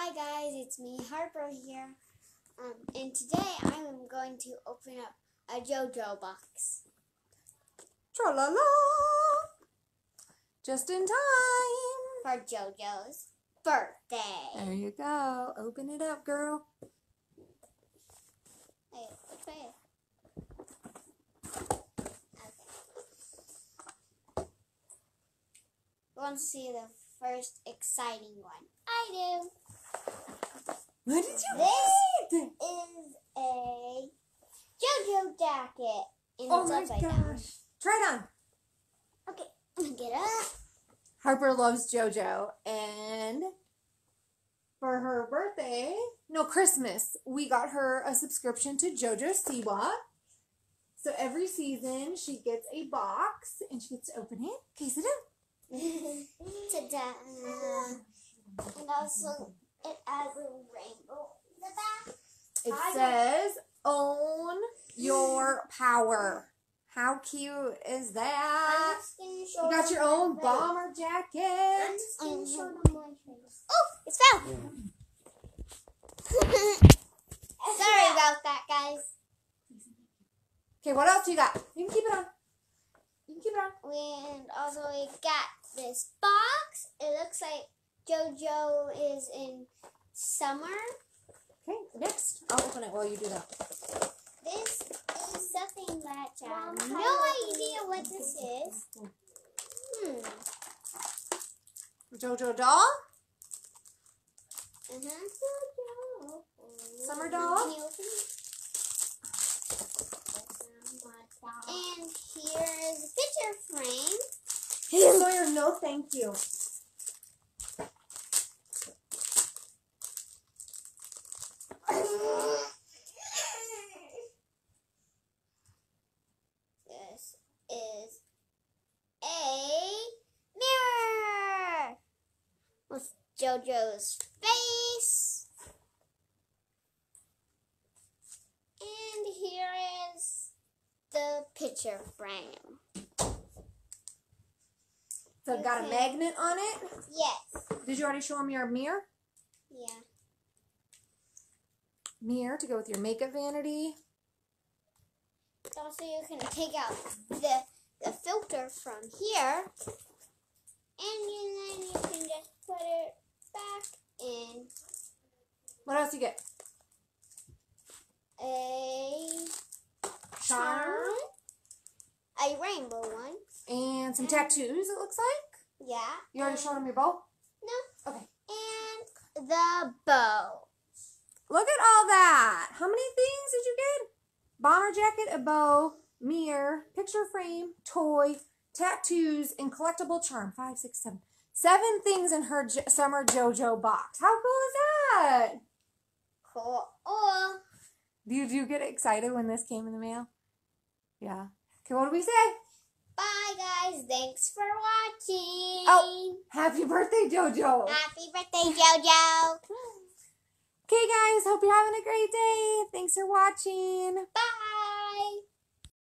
Hi guys, it's me, Harper here. And today I'm going to open up a JoJo box. Tra-la-la! Just in time! For JoJo's birthday. There you go. Open it up, girl. Hey, which way? Okay. Who wants to see the first exciting one? I do. What did you This read? is a JoJo jacket. And Oh it's my upside gosh. down. Try it on. Okay, get up. Harper loves JoJo, and for her birthday, no, Christmas, we got her a subscription to JOJO SIWA. So every season she gets a box and she gets to open it. Okay, sit down. Ta-da. And also, it has a rainbow in the back. It says, "Own your power." How cute is that? You got your own bomber jacket. I'm just going to show them my face. Oh, it fell. Sorry about that, guys. Okay, what else you got? You can keep it on. You can keep it on. And also, we got this box. It looks like JoJo is in summer. Okay, next. I'll open it while you do that. This is something that I have no idea what this is. JoJo doll? JoJo. Summer doll? Can you open it? And here is a picture frame. Sawyer, no thank you. This is a mirror with JoJo's face. And here is the picture frame. So I've got a magnet on it. Yes. Did you already show them your mirror? Yeah. Mirror to go with your makeup vanity. Also, you can take out the filter from here. And then you can just put it back in. What else you get? A Charm. A rainbow one. And some tattoos, it looks like. Yeah. You already showed them your bow? No. Okay. And the bow. Look at all that. How many things did you get? Bomber jacket, a bow, mirror, picture frame, toy, tattoos, and collectible charm. 5, 6, 7. 7 things in her summer JoJo box. How cool is that? Cool. Oh. Did you get excited when this came in the mail? Yeah. Okay, what do we say? Bye, guys. Thanks for watching. Oh, happy birthday, JoJo. Happy birthday, JoJo. Okay, guys, hope you're having a great day. Thanks for watching. Bye.